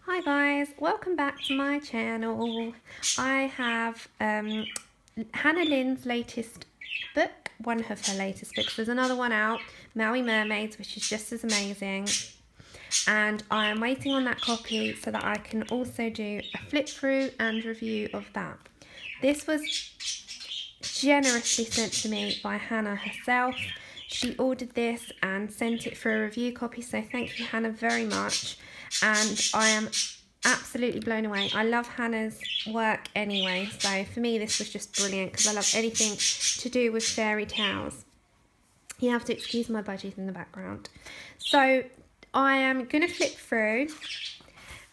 Hi guys, welcome back to my channel. I have Hannah Lynn's latest book, one of her latest books. There's another one out, Maui Mermaids, which is just as amazing. And I am waiting on that copy so that I can also do a flip through and review of that. This was generously sent to me by Hannah herself. She ordered this and sent it for a review copy, so thank you Hannah very much. And I am absolutely blown away. I love Hannah's work anyway, so for me this was just brilliant because I love anything to do with fairy tales. You have to excuse my budgies in the background. So I am going to flip through,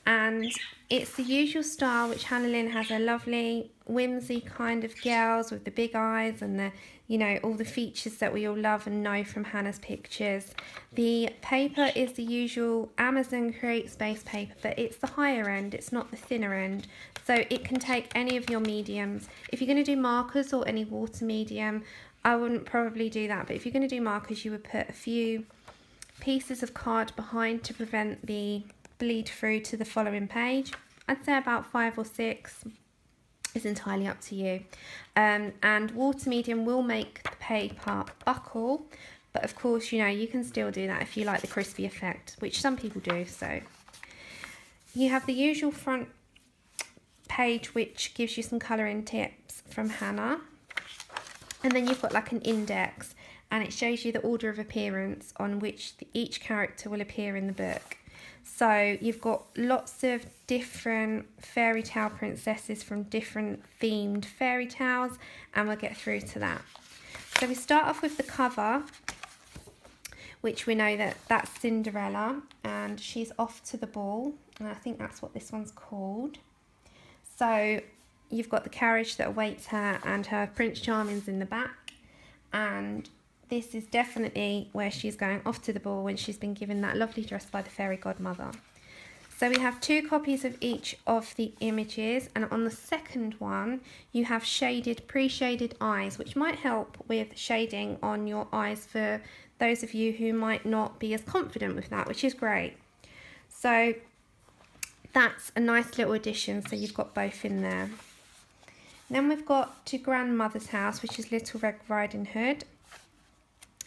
and it's the usual style which Hannah Lynn has, a lovely whimsy kind of girls with the big eyes and the, you know, all the features that we all love and know from Hannah's pictures. The paper is the usual Amazon CreateSpace paper, but it's the higher end, it's not the thinner end, so it can take any of your mediums. If you're going to do markers or any water medium, I wouldn't probably do that, but if you're going to do markers, you would put a few pieces of card behind to prevent the bleed through to the following page. I'd say about 5 or 6 is entirely up to you. And water medium will make the paper buckle, but of course, you know, you can still do that if you like the crispy effect, which some people do. So you have the usual front page which gives you some colouring tips from Hannah, and then you've got like an index, and it shows you the order of appearance on which each character will appear in the book. So you've got lots of different fairy tale princesses from different themed fairy tales, and we'll get through to that. So we start off with the cover, which we know that that's Cinderella, and she's off to the ball, and I think that's what this one's called. So you've got the carriage that awaits her, and her Prince Charming's in the back, and this is definitely where she's going, off to the ball, when she's been given that lovely dress by the fairy godmother. So we have 2 copies of each of the images, and on the second one you have shaded, pre-shaded eyes, which might help with shading on your eyes for those of you who might not be as confident with that, which is great. So that's a nice little addition, so you've got both in there. Then we've got To Grandmother's House, which is Little Red Riding Hood.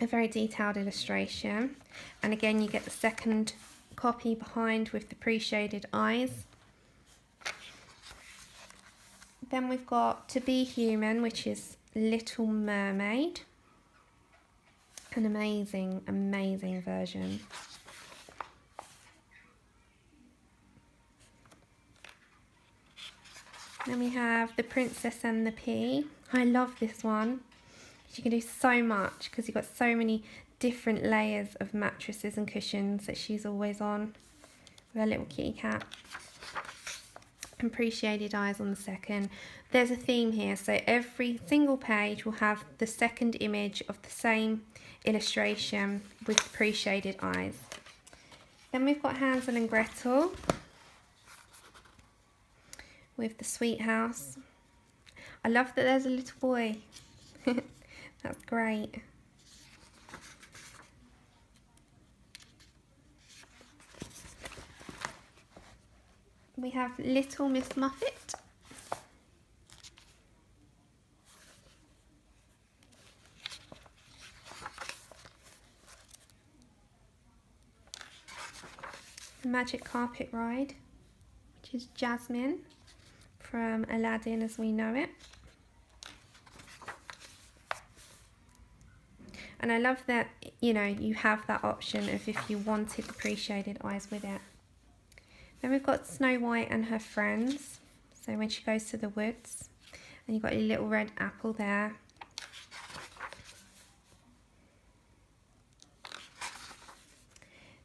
A very detailed illustration, and again you get the second copy behind with the pre-shaded eyes. Then we've got To Be Human, which is Little Mermaid, an amazing version. Then we have The Princess and the Pea. I love this one. You can do so much because you've got so many different layers of mattresses and cushions that she's always on, with her little kitty cat. And pre-shaded eyes on the second. There's a theme here, so every single page will have the second image of the same illustration with pre-shaded eyes. Then we've got Hansel and Gretel with the sweet house. I love that there's a little boy. That's great. We have Little Miss Muffet. The Magic Carpet Ride, which is Jasmine from Aladdin as we know it. And I love that, you know, you have that option of if you wanted the pre-shaded eyes with it. Then we've got Snow White and her friends. So when she goes to the woods, and you've got your little red apple there.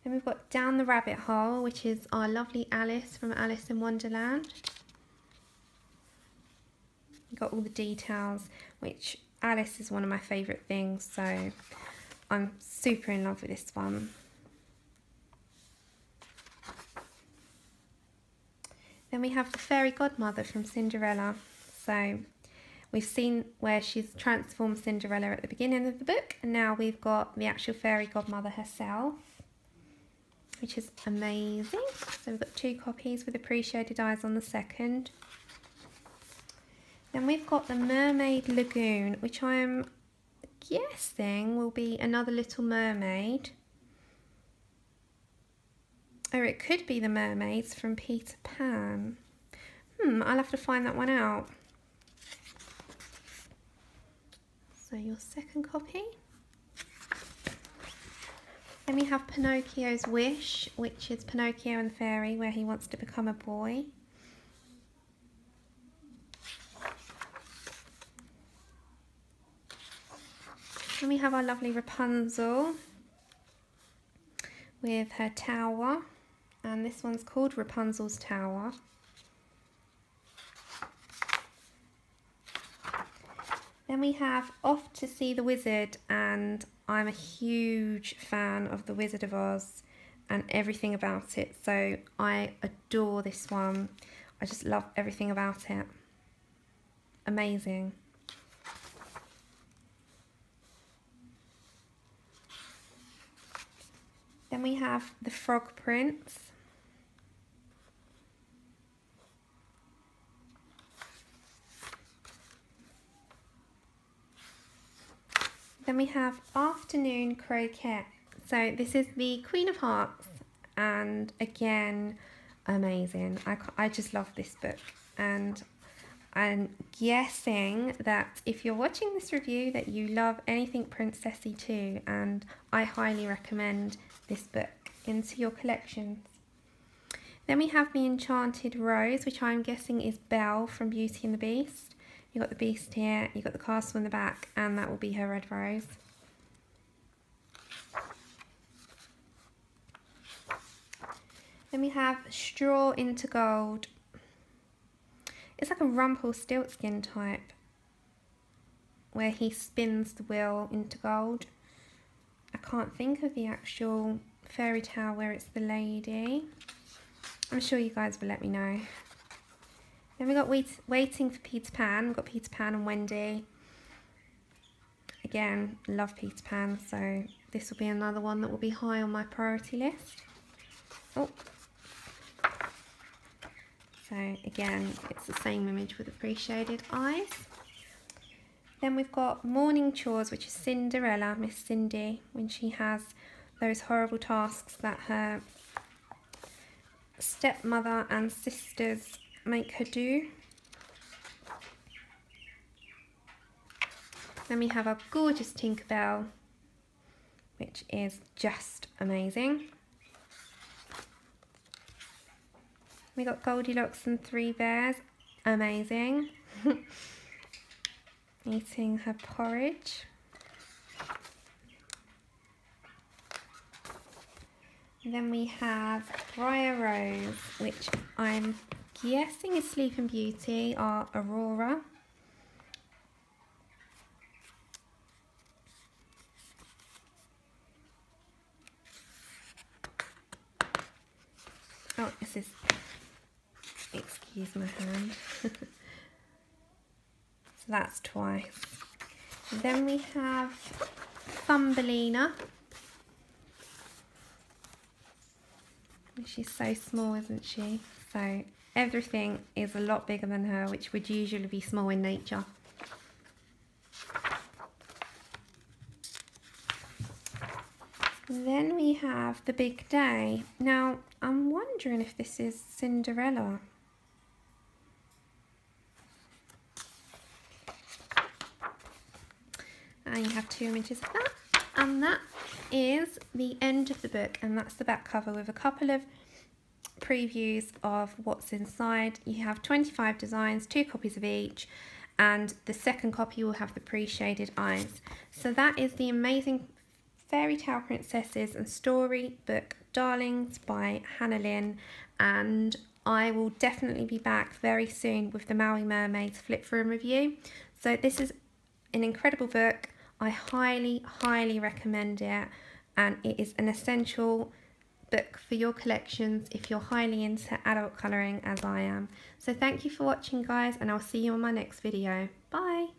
Then we've got Down the Rabbit Hole, which is our lovely Alice from Alice in Wonderland. You've got all the details, which Alice is one of my favourite things, so I'm super in love with this one. Then we have the fairy godmother from Cinderella. So we've seen where she's transformed Cinderella at the beginning of the book, and now we've got the actual fairy godmother herself. which is amazing. So we've got 2 copies with appreciated eyes on the second. Then we've got the Mermaid Lagoon, which I'm guessing will be another Little Mermaid. Or it could be the mermaids from Peter Pan. I'll have to find that one out. So your second copy. Then we have Pinocchio's Wish, which is Pinocchio and the Fairy, where he wants to become a boy. Then we have our lovely Rapunzel with her tower, and this one's called Rapunzel's Tower. Then we have Off to See the Wizard, and I'm a huge fan of The Wizard of Oz and everything about it, so I adore this one. I just love everything about it. Amazing. Then we have the Frog Prince. Then we have Afternoon Croquette. So this is the Queen of Hearts, and again, amazing. I just love this book, and I'm guessing that if you're watching this review that you love anything princessy too, and I highly recommend this book into your collections. Then we have the Enchanted Rose, which I'm guessing is Belle from Beauty and the Beast. You've got the Beast here, you've got the castle in the back, and that will be her red rose. Then we have Straw into Gold. It's like a Rumpelstiltskin type, where he spins the wheel into gold. I can't think of the actual fairy tale where it's the lady. I'm sure you guys will let me know. Then we got Waiting for Peter Pan. We've got Peter Pan and Wendy. Again, love Peter Pan, so this will be another one that will be high on my priority list. Oh. So again, it's the same image with appreciated eyes. Then we've got Morning Chores, which is Cinderella, Miss Cindy, when she has those horrible tasks that her stepmother and sisters make her do. Then we have our gorgeous Tinkerbell, which is just amazing. We got Goldilocks and 3 Bears, amazing. Eating her porridge. And then we have Briar Rose, which I'm guessing is Sleeping Beauty or Aurora. Oh, this is, excuse my hand. So that's twice. Then we have Thumbelina. She's so small, isn't she? So everything is a lot bigger than her, which would usually be small in nature. Then we have The Big Day. Now, I'm wondering if this is Cinderella. And you have 2 images of that. And that is the end of the book, and that's the back cover with a couple of previews of what's inside. You have 25 designs, 2 copies of each, and the second copy will have the pre-shaded eyes. So that is the amazing Fairytale Princesses and Storybook Darlings by Hannah Lynn, and I will definitely be back very soon with the Maui Mermaids flip through and review. So this is an incredible book. I highly, highly recommend it, and it is an essential book for your collections if you're highly into adult colouring as I am. So thank you for watching, guys, and I'll see you on my next video. Bye!